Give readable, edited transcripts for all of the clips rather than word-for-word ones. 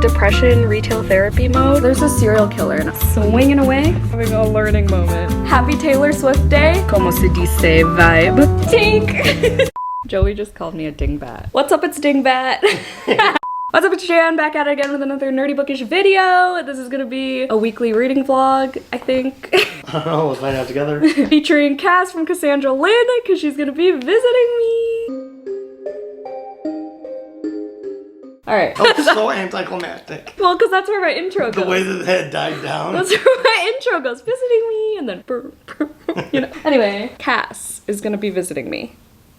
depression retail therapy mode. There's a serial killer and I'm swinging away. Having a learning moment. Happy Taylor Swift day. Como se dice vibe. Tink. Joey just called me a dingbat. What's up, it's Dingbat. What's up, it's Jan, back at it again with another nerdy bookish video. This is gonna be a weekly reading vlog, I think. I don't know, we'll find out together. Featuring Cass from Cassandra Lynn, because she's gonna be visiting me. Alright. Oh, so anticlimactic. Well, because that's where my intro goes. The way that the head died down. That's where my intro goes, visiting me, and then brr, brr, you know. Anyway, Cass is gonna be visiting me.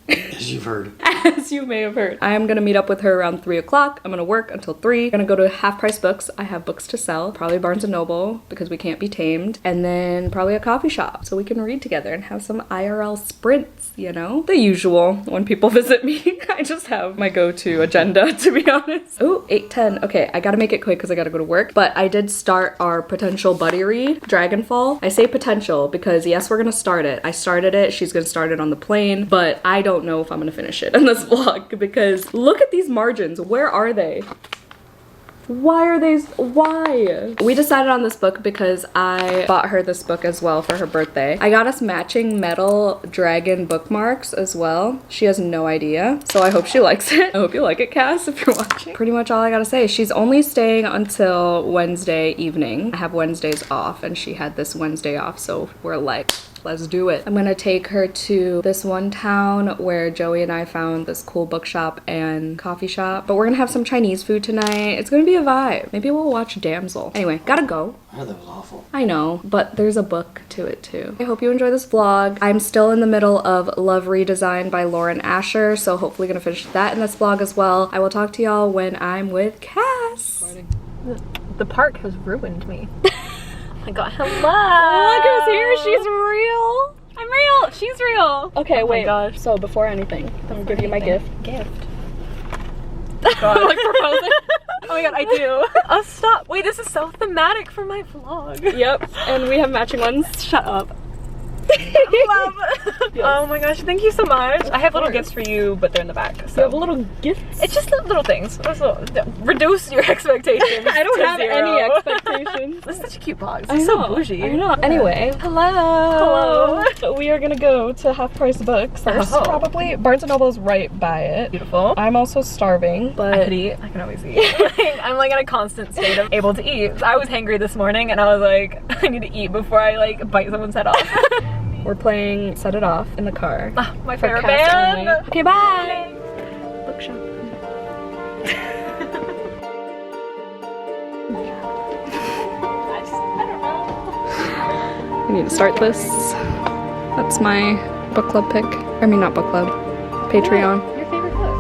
As you've heard. As you may have heard. I am gonna meet up with her around 3 o'clock. I'm gonna work until 3. I'm gonna go to Half Price Books. I have books to sell. Probably Barnes & Noble, because we can't be tamed. And then probably a coffee shop, so we can read together and have some IRL sprints, you know? The usual when people visit me. I just have my go-to agenda, to be honest. Oh, 8:10. Okay, I gotta make it quick because I gotta go to work. But I did start our potential buddy read, Dragonfall. I say potential because yes, we're gonna start it. I started it, she's gonna start it on the plane, but I don't know if I'm gonna finish it in this vlog because look at these margins. Where are they? Why are they? Why? We decided on this book because I bought her this book as well for her birthday. I got us matching metal dragon bookmarks as well. She has no idea, so I hope she likes it. I hope you like it, Cass, if you're watching. Pretty much all I gotta say. She's only staying until Wednesday evening. I have Wednesdays off and she had this Wednesday off, so we're like, let's do it. I'm gonna take her to this one town where Joey and I found this cool bookshop and coffee shop, but we're gonna have some Chinese food tonight. It's gonna be a vibe. Maybe we'll watch Damsel. Anyway, gotta go. I heard that was awful. I know, but there's a book to it too. I hope you enjoy this vlog. I'm still in the middle of Love Redesign by Lauren Asher, so hopefully gonna finish that in this vlog as well. I will talk to y'all when I'm with Cass. The park has ruined me. I got hello. Look who's here. She's real. I'm real. She's real. Okay, oh wait. My gosh. So before anything, I'm gonna give you my gift. Gift. God. Like proposing. Oh my god, I do. Oh, stop. Wait, this is so thematic for my vlog. Yep, and we have matching ones. Shut up. Love. Yes. Oh my gosh, thank you so much. I have little gifts for you, but they're in the back. So. You have little gifts? It's just little things. Reduce your expectations. I don't have 0. any expectations. This is such a cute box. I It's know, so bougie. I know. Anyway, hello. Hello. We are gonna go to Half Price Books first. Oh. Probably. Barnes & Noble's right by it. Beautiful. I'm also starving, but I could eat. I can always eat. I'm like in a constant state of able to eat. I was hangry this morning and I was like, I need to eat before I like bite someone's head off. we're playing Set It Off in the car. My For favorite Cass band. only. Okay, bye. Bookshop. I don't know. I need to start this. That's my book club pick. I mean, not book club. Patreon. Your favorite book?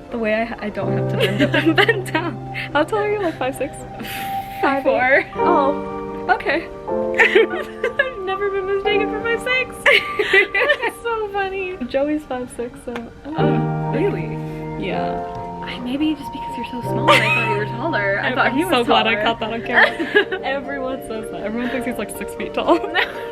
The way I don't have to bend up and bend down. How tall are you? Like 5'6"? 5'4". Oh, okay. I've never been mistaken for 5'6". That's so funny. Joey's 5'6", so. Oh, really? Yeah. Maybe just because you're so small, I thought you were taller. I thought he was so taller. glad I caught that on camera. Everyone says that. Everyone thinks he's like 6 feet tall.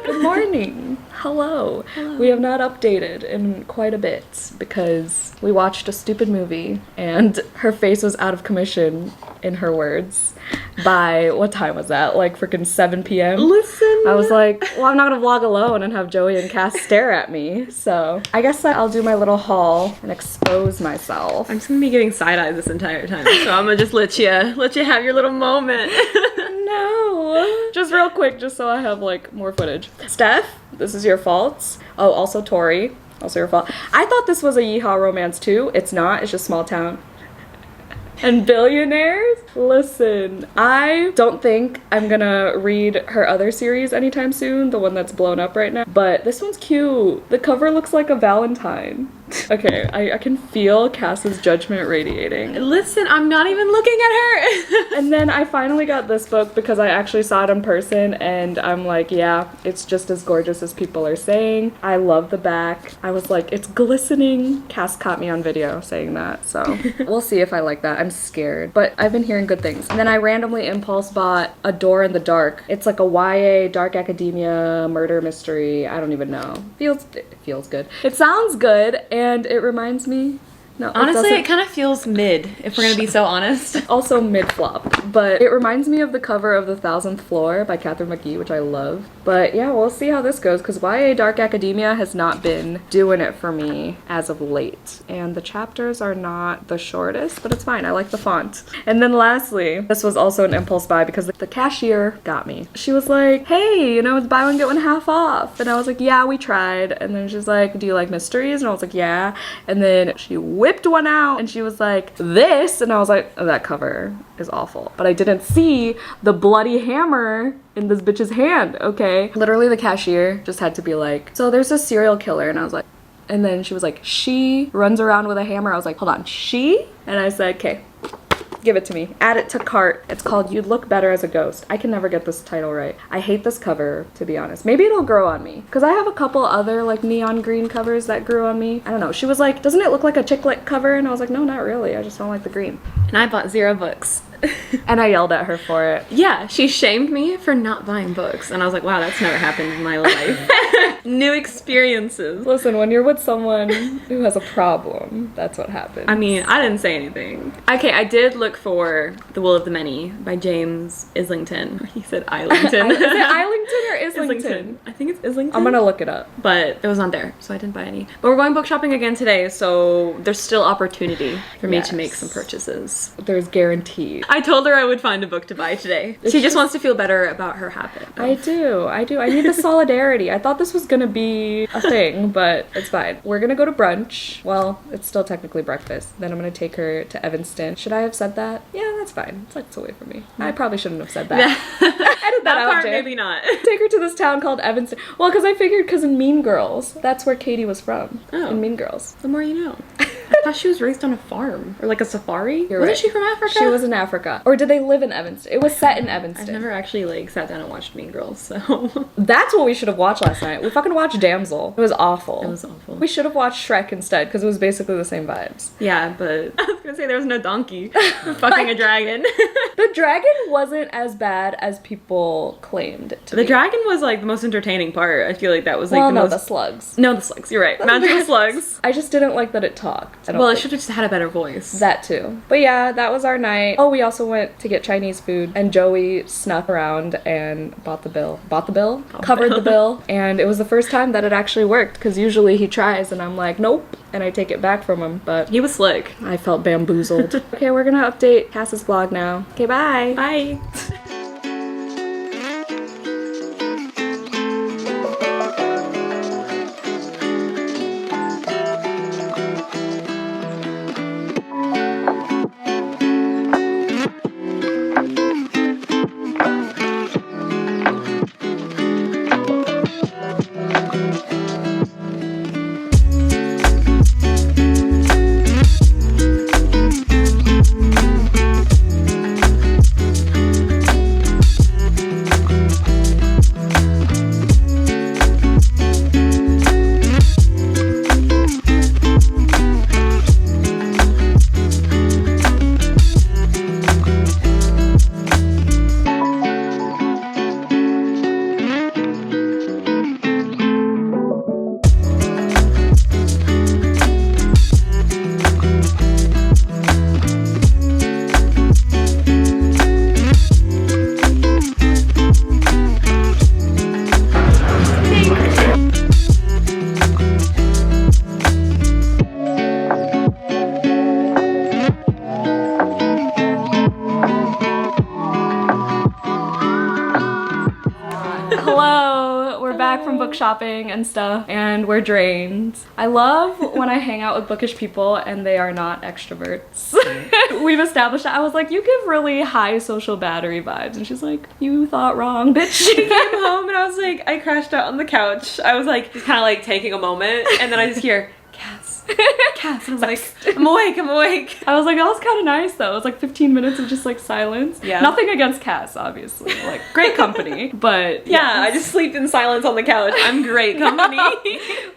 Good morning. Hello. Hello. We have not updated in quite a bit because we watched a stupid movie and her face was out of commission, in her words, by, what time was that? Like freaking 7 p.m.? Listen. I was like, well, I'm not gonna vlog alone and have Joey and Cass stare at me. So I guess that I'll do my little haul and expose myself. I'm just gonna be getting side-eyed this entire time, so I'm gonna just let you have your little moment. No. Just real quick, just so I have like more footage. Steph, this is your fault. Oh, also Tori, also your fault. I thought this was a Yeehaw romance too. It's not, it's just small town. And billionaires? Listen, I don't think I'm gonna read her other series anytime soon, the one that's blown up right now, but this one's cute. The cover looks like a Valentine. Okay, I can feel Cass's judgment radiating. Listen, I'm not even looking at her. And then I finally got this book because I actually saw it in person and I'm like, yeah, it's just as gorgeous as people are saying. I love the back. I was like, it's glistening. Cass caught me on video saying that, so we'll see if I like that. I'm scared, but I've been hearing good things. And then I randomly impulse bought A Door in the Dark. It's like a YA dark academia murder mystery. I don't even know. It feels good. It sounds good. And it reminds me, no, Honestly, it kind of feels mid, if we're gonna be so honest. also mid-flop, but it reminds me of the cover of The 1000th Floor by Katharine McGee, which I love. But yeah, we'll see how this goes, because YA Dark Academia has not been doing it for me as of late. And the chapters are not the shortest, but it's fine. I like the font. And then lastly, this was also an impulse buy because the cashier got me. She was like, hey, you know, it's buy one, get one half off. And I was like, yeah, we tried. And then she's like, do you like mysteries? And I was like, yeah. And then she whipped one out and she was like, this. And I was like, oh, that cover is awful. But I didn't see the bloody hammer in this bitch's hand, okay? Literally the cashier just had to be like, so there's a serial killer. And I was like, and then she was like, she runs around with a hammer. I was like, hold on, she? And I said, okay, give it to me. Add it to cart. It's called You'd Look Better as a Ghost. I can never get this title right. I hate this cover, to be honest. Maybe it'll grow on me. Because I have a couple other like neon green covers that grew on me. I don't know. She was like, doesn't it look like a chick lit cover? And I was like, no, not really. I just don't like the green. And I bought 0 books. And I yelled at her for it. Yeah, she shamed me for not buying books. And I was like, wow, that's never happened in my life. New experiences. Listen, when you're with someone who has a problem, that's what happens. I mean, I didn't say anything. Okay, I did look for The Will of the Many by James Islington. He said Islington. Is it Islington or Islington? I think it's Islington. I'm gonna look it up. But it was not there, so I didn't buy any. But we're going book shopping again today, so there's still opportunity for me to make some purchases. There's guaranteed. I told her I would find a book to buy today. She just wants to feel better about her habit. I do. I need the solidarity. I thought this was gonna be a thing, but it's fine. We're gonna go to brunch. Well, it's still technically breakfast. Then I'm gonna take her to Evanston. Should I have said that? Yeah, that's fine. It's like it's away from me. I probably shouldn't have said that. Edit that out, part, Jay. maybe not. Take her to this town called Evanston. Well, because I figured because in Mean Girls, that's where Katie was from. Oh. In Mean Girls. The more you know. I thought she was raised on a farm or like a safari. Wasn't she from Africa? She was in Africa. Or did they live in Evanston? It was set in Evanston. I've never actually like sat down and watched Mean Girls, so. That's what we should have watched last night. We fucking watched Damsel. It was awful. It was awful. We should have watched Shrek instead because it was basically the same vibes. Yeah, but I was gonna say there was no donkey fucking a dragon. The dragon wasn't as bad as people claimed it to be. The dragon was like the most entertaining part. I feel like that was like the slugs. No, the slugs. You're right. Magical slugs. I just didn't like that it talked. Well, it should have just had a better voice. That too. But yeah, that was our night. Oh, we also went to get Chinese food and Joey snuck around and bought the bill. Covered the bill. And it was the first time that it actually worked because usually he tries and I'm like, nope. And I take it back from him, but he was slick. I felt bamboozled. Okay, we're gonna update Cass's vlog now. Okay, bye. Bye. shopping and stuff, and we're drained. I love when I hang out with bookish people and they are not extroverts. We've established that. I was like, you give really high social battery vibes, and she's like, you thought wrong, bitch. She came home and I was like, I crashed out on the couch. I was like, just kind of like taking a moment, and then I just hear, Cass. Cass. And I was like, I'm awake. I was like, that was kind of nice though. It was like 15 minutes of just like silence. Yeah. Nothing against Cass, obviously. Like, great company, but Yeah, I just sleep in silence on the couch. I'm great company.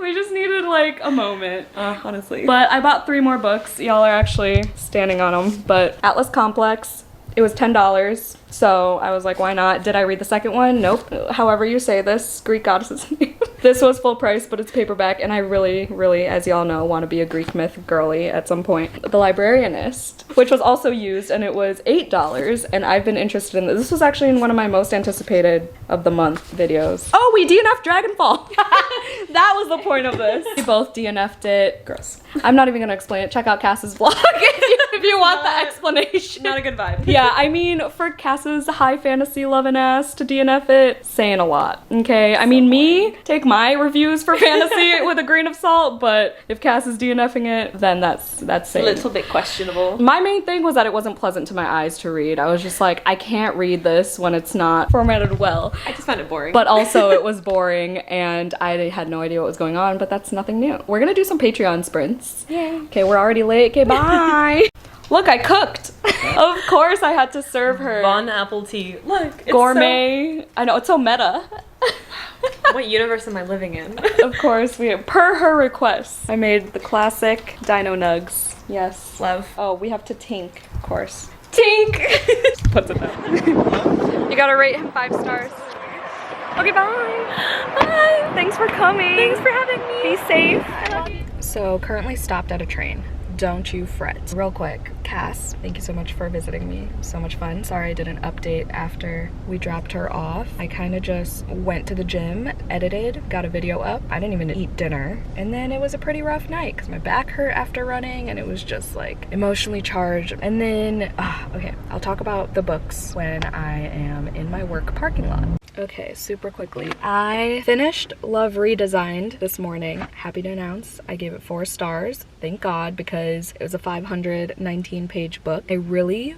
we just needed like a moment. Honestly. But I bought 3 more books. Y'all are actually standing on them. But Atlas Complex, it was $10. So I was like, why not? Did I read the second one? Nope. However you say this, Greek goddess's name. This was full price, but it's paperback, and I really, as y'all know, want to be a Greek myth girly at some point. The Librarianist, which was also used, and it was $8, and I've been interested in this. This was actually in one of my most anticipated of the month videos. Oh, we DNF'd Dragonfall! That was the point of this. We both DNF'd it. Gross. I'm not even gonna explain it. Check out Cass's vlog if you want the explanation. Not a good vibe. Yeah, I mean, for Cass's high fantasy loving ass to DNF it, saying a lot, okay? I mean, me, take my reviews for fantasy with a grain of salt, but if Cass is DNFing it, then that's A saying. little bit questionable. My main thing was that it wasn't pleasant to my eyes to read. I was just like, I can't read this when it's not formatted well. I just found it boring. But also it was boring and I had no idea what was going on, but that's nothing new. We're gonna do some Patreon sprints. Yay. Okay, we're already late. Okay, bye. Look, I cooked. Of course I had to serve her. Bon apple tea. Look, it's Gourmet. I know, it's so meta. so- what universe am I living in? Of course, per her request, I made the classic Dino Nugs. Yes. Love. Oh, we have to tink, of course. Tink! Puts it down. You gotta rate him 5 stars. Okay, bye. Bye. Thanks for coming. Thanks for having me. Be safe. I love you. So, currently stopped at a train. Don't you fret. Real quick, Cass, thank you so much for visiting me. So much fun. Sorry I didn't update after we dropped her off. I kind of just went to the gym, edited, got a video up. I didn't even eat dinner. And then it was a pretty rough night because my back hurt after running and it was just like emotionally charged. And then, okay, I'll talk about the books when I am in my work parking lot. Okay, super quickly. I finished Love Redesigned this morning. Happy to announce I gave it 4 stars. Thank God, because it was a 519-page book. I really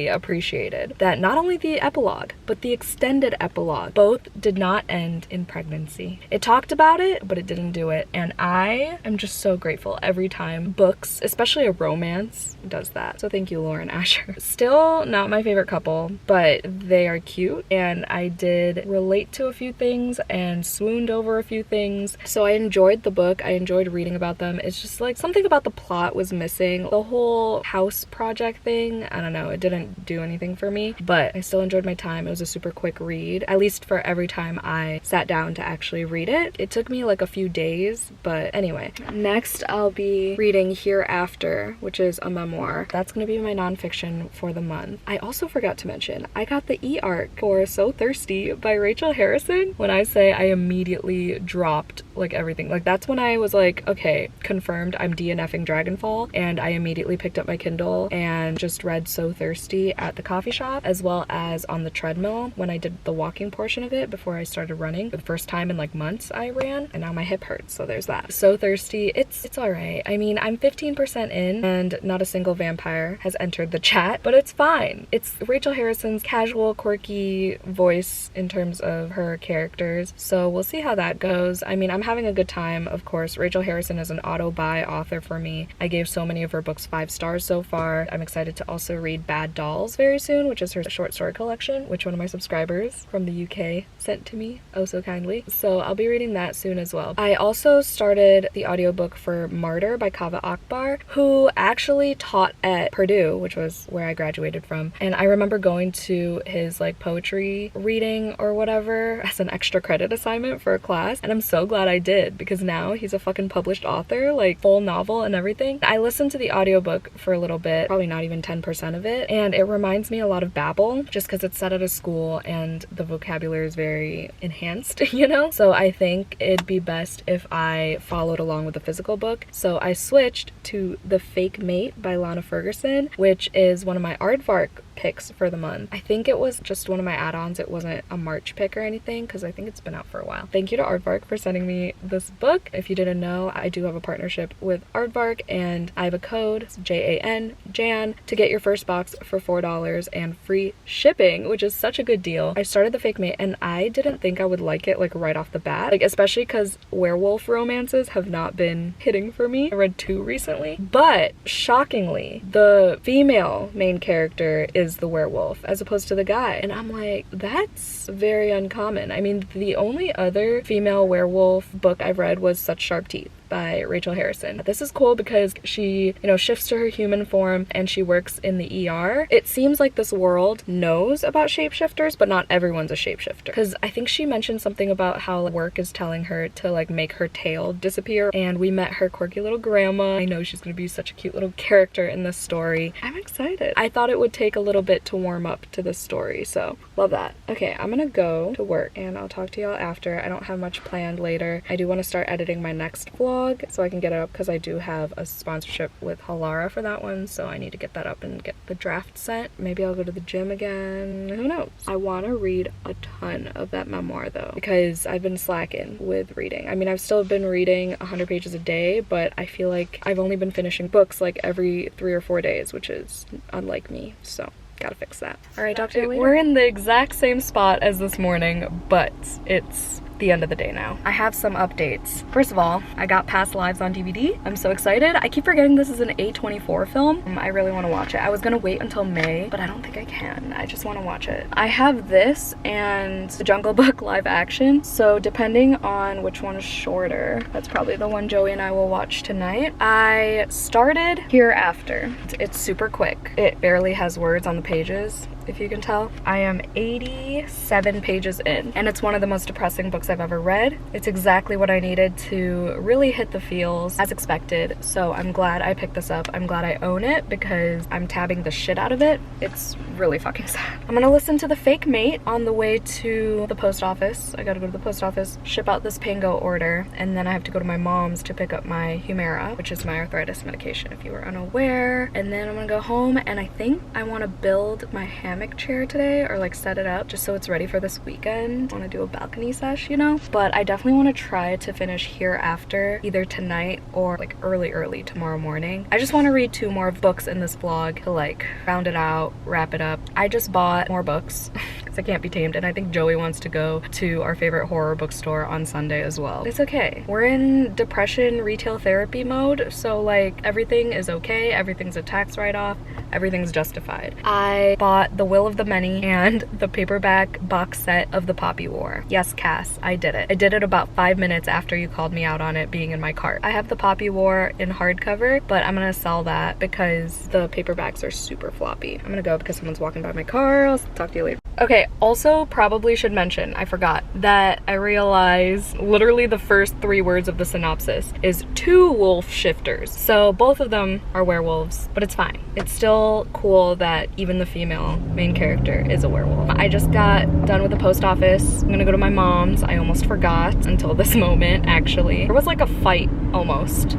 appreciated that not only the epilogue, but the extended epilogue both did not end in pregnancy. It talked about it, but it didn't do it. And I am just so grateful every time books, especially a romance, does that. So thank you, Lauren Asher. Still not my favorite couple, but they are cute, and I did relate to a few things and swooned over a few things. So I enjoyed the book. I enjoyed reading about them. It's just like something about the plot was missing. The whole house project thing, I don't know, it didn't do anything for me, but I still enjoyed my time. It was a super quick read, at least for every time I sat down to actually read it. It took me like a few days, but anyway. Next, I'll be reading Hereafter, which is a memoir. That's gonna be my nonfiction for the month. I also forgot to mention, I got the e-arc for So Thirsty by Rachel Harrison. When I say I immediately dropped like everything, like that's when I was like, okay, confirmed, I'm DNFing Dragonfall, and I immediately picked up my Kindle and just read So Thirsty at the coffee shop, as well as on the treadmill when I did the walking portion of it before I started running. For the first time in like months I ran, and now my hip hurts, so there's that. So Thirsty, it's alright. I mean, I'm 15% in, and not a single vampire has entered the chat, but it's fine. It's Rachel Harrison's casual, quirky voice in terms of her characters, so we'll see how that goes. I mean, I'm having a good time, of course. Rachel Harrison is an auto-buy author for me. I gave so many of her books 5 stars so far. I'm excited to also read Bad Dolls very soon, which is her short story collection, which one of my subscribers from the UK sent to me oh so kindly. So I'll be reading that soon as well. I also started the audiobook for Martyr by Kaveh Akbar, who actually taught at Purdue, which was where I graduated from. And I remember going to his like poetry reading or whatever as an extra credit assignment for a class, and I'm so glad I did, because now he's a fucking published author, like full novel and everything. I listened to the audiobook for a little bit, probably not even 10% of it, and it reminds me a lot of Babel, just because it's set at a school and the vocabulary is very enhanced, you know? So I think it'd be best if I followed along with the physical book. So I switched to The Fake Mate by Lana Ferguson, which is one of my Aardvark picks for the month. I think it was just one of my add-ons. It wasn't a March pick or anything because I think it's been out for a while. Thank you to Aardvark for sending me this book. If you didn't know, I do have a partnership with Aardvark and I have a code, JAN, to get your first box for $4 and free shipping, which is such a good deal. I started the Fake Mate and I didn't think I would like it like right off the bat, like especially because werewolf romances have not been hitting for me. I read 2 recently, but shockingly, the female main character is the werewolf as opposed to the guy. And I'm like, that's very uncommon. I mean, the only other female werewolf book I've read was Such Sharp Teeth by Rachel Harrison. This is cool because she, you know, shifts to her human form and she works in the ER. It seems like this world knows about shapeshifters, but not everyone's a shapeshifter. Because I think she mentioned something about how work is telling her to like make her tail disappear, and we met her quirky little grandma. I know she's gonna be such a cute little character in this story. I'm excited. I thought it would take a little bit to warm up to this story, so love that. Okay, I'm gonna go to work and I'll talk to y'all after. I don't have much planned later. I do want to start editing my next vlog so I can get it up because I do have a sponsorship with Halara for that one, so I need to get that up and get the draft sent. Maybe I'll go to the gym again. Who knows? I want to read a ton of that memoir though because I've been slacking with reading. I mean, I've still been reading 100 pages a day, but I feel like I've only been finishing books like every 3 or 4 days, which is unlike me, so gotta fix that. All right, talk to you later. We're in the exact same spot as this morning, but it's the end of the day now. I have some updates. First of all, I got Past Lives on DVD. I'm so excited. I keep forgetting this is an A24 film. I really want to watch it. I was gonna wait until May, but I don't think I can. I just want to watch it. I have this and the Jungle Book live action, so depending on which one is shorter, that's probably the one Joey and I will watch tonight. I started Hereafter. It's super quick. It barely has words on the pages, if you can tell. I am 87 pages in, and it's one of the most depressing books I've ever read. It's exactly what I needed to really hit the feels as expected, so I'm glad I picked this up. I'm glad I own it because I'm tabbing the shit out of it. It's really fucking sad. I'm gonna listen to The Fake Mate on the way to the post office. I gotta go to the post office, ship out this Pango order, and then I have to go to my mom's to pick up my Humira, which is my arthritis medication if you were unaware. And then I'm gonna go home, and I think I want to build my hammock chair today, or like set it up just so it's ready for this weekend. I want to do a balcony sesh, you know? But I definitely want to try to finish Hereafter either tonight or like early tomorrow morning. I just want to read 2 more books in this vlog to like round it out, wrap it up. I just bought more books because I can't be tamed, and I think Joey wants to go to our favorite horror bookstore on Sunday as well. It's okay. We're in depression retail therapy mode, so like everything is okay, everything's a tax write-off, everything's justified. I bought The Will of the Many and the paperback box set of The Poppy War. Yes, Cass, I did it. I did it about 5 minutes after you called me out on it being in my cart. I have The Poppy War in hardcover, but I'm gonna sell that because the paperbacks are super floppy. I'm gonna go because someone's walking by my car. I'll talk to you later. Okay, also probably should mention, I forgot, that I realized literally the first 3 words of the synopsis is 2 wolf shifters. So both of them are werewolves, but it's fine. It's still cool that even the female main character is a werewolf. I just got done with the post office. I'm gonna go to my mom's. I almost forgot until this moment, actually. There was like a fight, almost,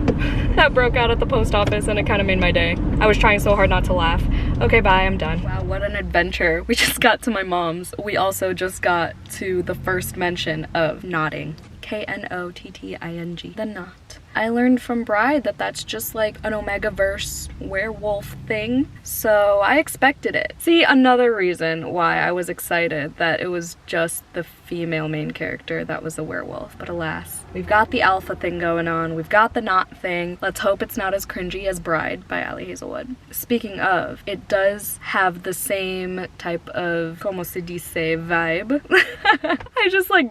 that broke out at the post office, and it kind of made my day. I was trying so hard not to laugh. Okay, bye, I'm done. Wow, what an adventure. We just got to my mom's. We also just got to the first mention of knotting. Knotting, the knot. I learned from Bride that that's just like an Omega-verse werewolf thing, so I expected it. See, another reason why I was excited that it was just the female main character that was a werewolf, but alas. We've got the alpha thing going on, we've got the knot thing. Let's hope it's not as cringy as Bride by Ali Hazelwood. Speaking of, it does have the same type of como se dice vibe.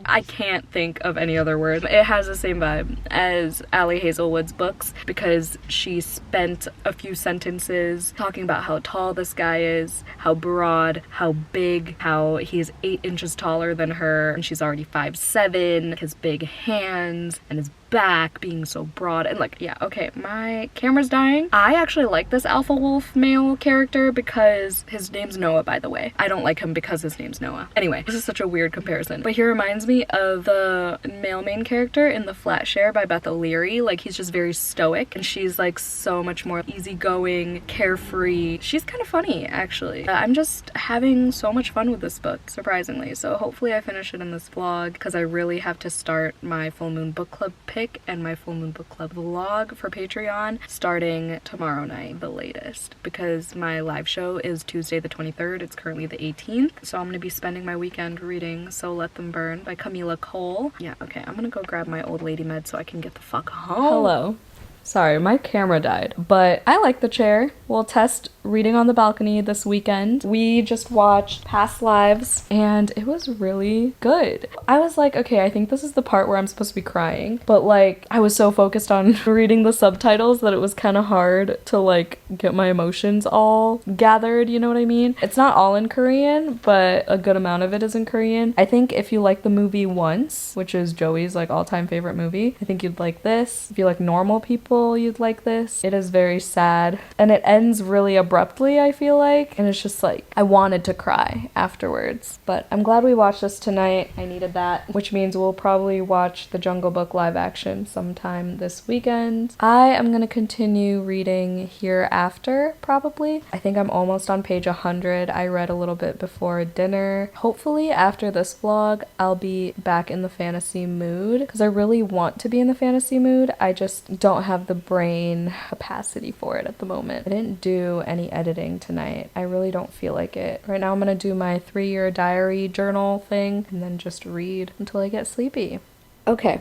I can't think of any other word. It has the same vibe as Ali Hazelwood's books because she spent a few sentences talking about how tall this guy is, how broad, how big, how he's 8 inches taller than her, and she's already 5'7", his big hands and his back being so broad and like, yeah, okay, my camera's dying. I actually like this alpha wolf male character because his name's Noah, by the way. I don't like him because his name's Noah. Anyway, this is such a weird comparison, but he reminds me of the male main character in The Flat Share by Beth O'Leary. Like, he's just very stoic and she's like so much more easygoing, carefree. She's kind of funny, actually. I'm just having so much fun with this book, surprisingly. So hopefully I finish it in this vlog because I really have to start my full moon book club pick and my full moon book club vlog for Patreon starting tomorrow night, the latest, because my live show is Tuesday the 23rd. It's currently the 18th. So I'm gonna be spending my weekend reading So Let Them Burn by Camila Cole. Yeah, okay, I'm gonna go grab my old lady med so I can get the fuck home. Hello. Sorry, my camera died, but I like the chair. We'll test reading on the balcony this weekend. We just watched Past Lives and it was really good. I was like, okay, I think this is the part where I'm supposed to be crying, but like I was so focused on reading the subtitles that it was kind of hard to like get my emotions all gathered, you know what I mean? It's not all in Korean, but a good amount of it is in Korean. I think if you like the movie Once, which is Joey's like all-time favorite movie, I think you'd like this. If you like normal people, you'd like this. It is very sad and it ends really abruptly, I feel like, and it's just like I wanted to cry afterwards, but I'm glad we watched this tonight. I needed that, which means we'll probably watch the Jungle Book live action sometime this weekend. I am gonna continue reading Hereafter, probably. I think I'm almost on page 100. I read a little bit before dinner. Hopefully after this vlog I'll be back in the fantasy mood because I really want to be in the fantasy mood. I just don't have the brain capacity for it at the moment. I didn't do any editing tonight. I really don't feel like it. Right now I'm gonna do my 3-year diary journal thing and then just read until I get sleepy. Okay,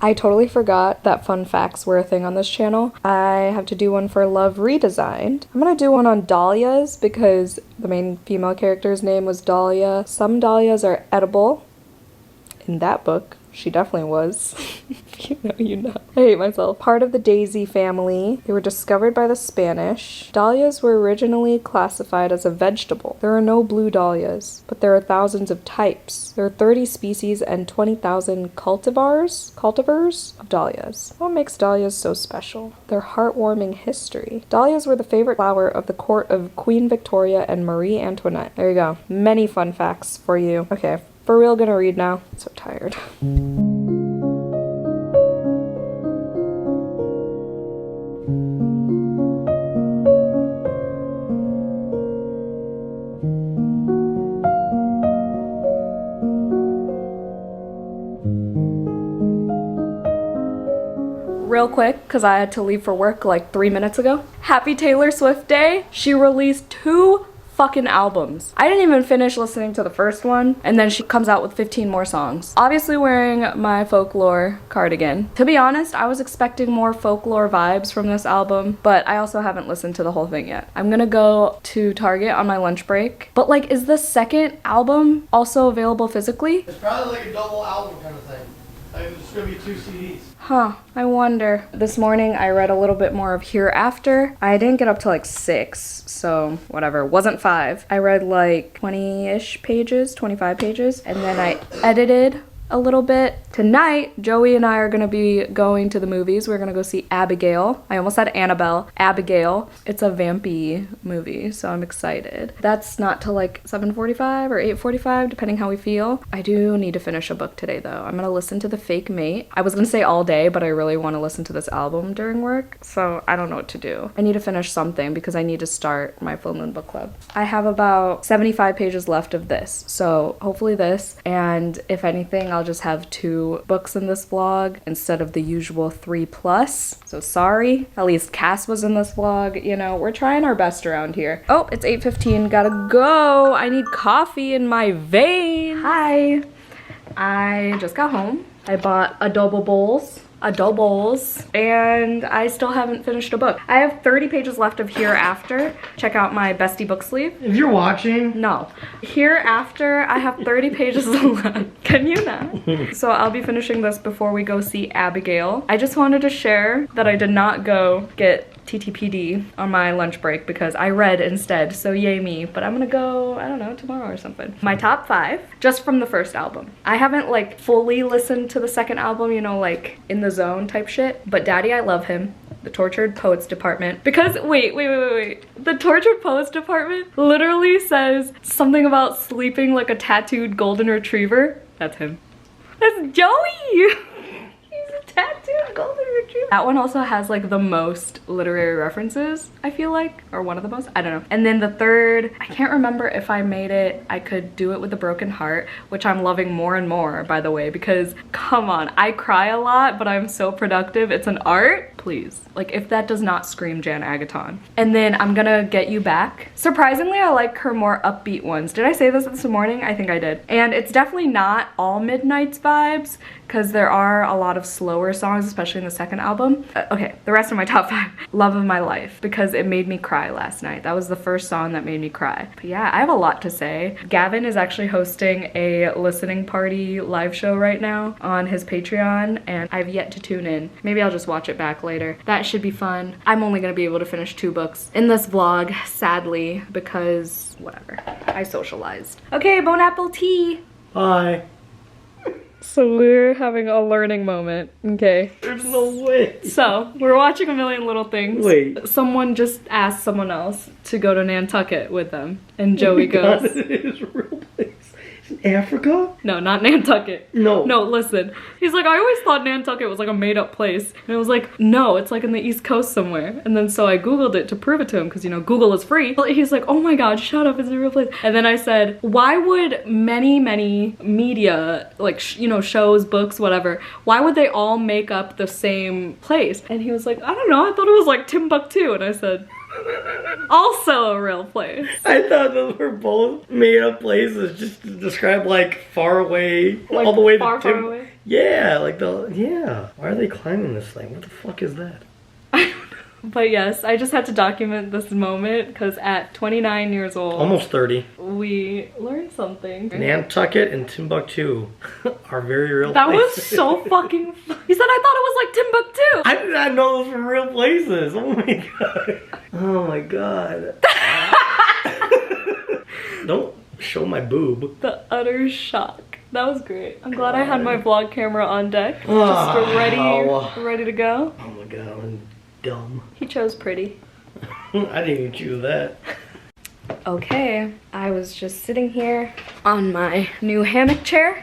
I totally forgot that fun facts were a thing on this channel. I have to do one for Love Redesigned. I'm gonna do one on dahlias because the main female character's name was Dahlia. Some dahlias are edible. In that book, she definitely was. You know, you know. I hate myself. Part of the daisy family. They were discovered by the Spanish. Dahlias were originally classified as a vegetable. There are no blue dahlias, but there are thousands of types. There are 30 species and 20,000 cultivars of dahlias. What makes dahlias so special? Their heartwarming history. Dahlias were the favorite flower of the court of Queen Victoria and Marie Antoinette. There you go. Many fun facts for you. Okay, for real gonna read now. I'm so tired. Real quick, because I had to leave for work like 3 minutes ago. Happy Taylor Swift Day. She released 2 fucking albums. I didn't even finish listening to the first one, and then she comes out with 15 more songs. Obviously wearing my folklore cardigan. To be honest, I was expecting more folklore vibes from this album, but I also haven't listened to the whole thing yet. I'm gonna go to Target on my lunch break. But like, is the second album also available physically? It's probably like a double album kind of thing. Like it's gonna be 2 CDs. Huh, I wonder. This morning I read a little bit more of Hereafter. I didn't get up to like 6, so whatever, wasn't 5. I read like 20-ish pages, 25 pages, and then I edited a little bit. Tonight, Joey and I are gonna be going to the movies. We're gonna go see Abigail. I almost said Annabelle. Abigail. It's a vampy movie, so I'm excited. That's not till like 7:45 or 8:45, depending how we feel. I do need to finish a book today, though. I'm gonna listen to The Fake Mate. I was gonna say all day, but I really want to listen to this album during work, so I don't know what to do. I need to finish something because I need to start my full moon book club. I have about 75 pages left of this, so hopefully this, and if anything, I'll just have 2 books in this vlog instead of the usual 3+. So sorry. At least Cass was in this vlog. You know, we're trying our best around here. Oh, it's 8:15. Gotta go. I need coffee in my vein. Hi. I just got home. I bought adobo bowls, and I still haven't finished a book. I have 30 pages left of Hereafter. Check out my Bestiebooksleeve. If you're watching. No. Hereafter, I have 30 pages left. Can you not? So I'll be finishing this before we go see Abigail. I just wanted to share that I did not go get TTPD on my lunch break because I read instead, so yay me. But I'm gonna go, I don't know, tomorrow or something. My top 5, just from the first album. I haven't like fully listened to the second album, you know, like in the zone type shit, but Daddy I Love Him, The Tortured Poets Department, because wait. The Tortured Poets Department literally says something about sleeping like a tattooed golden retriever. That's him. That's Joey! Tattooed golden retriever. That one also has like the most literary references, I feel like, or one of the most, I don't know. And then the third, I can't remember if I made it, I Could Do It With a Broken Heart, which I'm loving more and more, by the way, because come on, I cry a lot, but I'm so productive. It's an art, please. Like if that does not scream JANAGATON. And then I'm gonna Get You Back. Surprisingly, I like her more upbeat ones. Did I say this morning? I think I did. And it's definitely not all Midnight's vibes, because there are a lot of slower songs, especially in the second album. Okay, the rest of my top 5. Love of My Life, because it made me cry last night. That was the first song that made me cry. But yeah, I have a lot to say. Gavin is actually hosting a listening party live show right now on his Patreon, and I've yet to tune in. Maybe I'll just watch it back later. That should be fun. I'm only gonna be able to finish 2 books in this vlog, sadly, because whatever, I socialized. Okay, Bon Apple Tea. Bye. So we're having a learning moment, okay? There's no way. So, we're watching A Million Little Things. Wait. Someone just asked someone else to go to Nantucket with them, and Joey goes... It is a real place. It's in Africa? No, not Nantucket. No. No, listen. He's like, I always thought Nantucket was like a made-up place. And I was like, no, it's like in the East Coast somewhere. And then so I Googled it to prove it to him, because, you know, Google is free. He's like, oh my god, shut up, it's a real place. And then I said, why would many media, like, you know, shows, books, whatever, why would they all make up the same place? And he was like, I don't know, I thought it was like Timbuktu. And I said, also a real place. I thought those were both made up places just to describe like far away, Like all the way far, to far away? Yeah, like yeah. Why are they climbing this thing? What the fuck is that? I don't know. But yes, I just had to document this moment because at 29 years old, Almost 30. we learned something. Nantucket and Timbuktu are very real That was places. so fucking He said I thought it was like Timbuktu. I did not know those were real places. Oh my god. Oh my god. Don't show my boob. The utter shock. That was great. I'm glad I had my vlog camera on deck. Just Oh. ready to go. Oh my god, I'm dumb. He chose pretty. I didn't even choose that. Okay, I was just sitting here on my new hammock chair,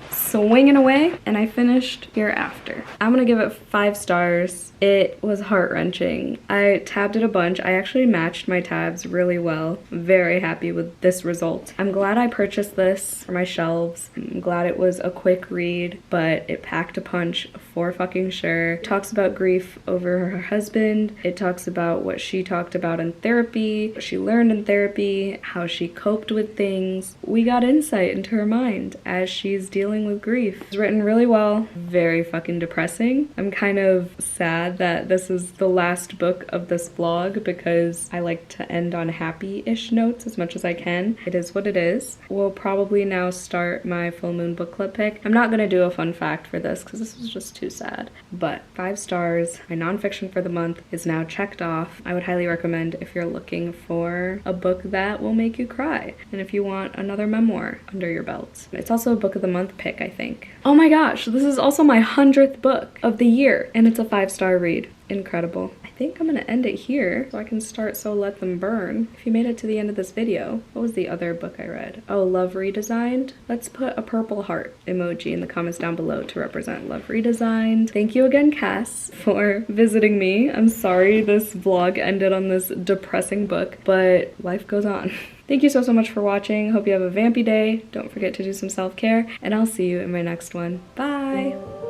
swinging away, and I finished Hereafter. I'm gonna give it 5 stars. It was heart-wrenching. I tabbed it a bunch. I actually matched my tabs really well. Very happy with this result. I'm glad I purchased this for my shelves. I'm glad it was a quick read, but it packed a punch for fucking sure. It talks about grief over her husband. It talks about what she talked about in therapy, what she learned in therapy, how she coped with things. We got insight into her mind as she's dealing with grief. It's written really well. Very fucking depressing. I'm kind of sad that this is the last book of this vlog because I like to end on happy-ish notes as much as I can. It is what it is. We'll probably now start my full moon book club pick. I'm not gonna do a fun fact for this because this was just too sad. But 5 stars, my nonfiction for the month is now checked off. I would highly recommend if you're looking for a book that will make you cry and if you want another memoir under your belt. It's also a book of the month pick, I think. Oh my gosh, this is also my 100th book of the year and it's a 5-star read. Incredible. I think I'm gonna end it here so I can start So Let Them Burn. If you made it to the end of this video, what was the other book I read? Oh, Love Redesigned. Let's put a purple heart emoji in the comments down below to represent Love Redesigned. Thank you again, Cass, for visiting me. I'm sorry this vlog ended on this depressing book, but life goes on. Thank you so much for watching. Hope you have a vampy day. Don't forget to do some self-care, and I'll see you in my next one. Bye!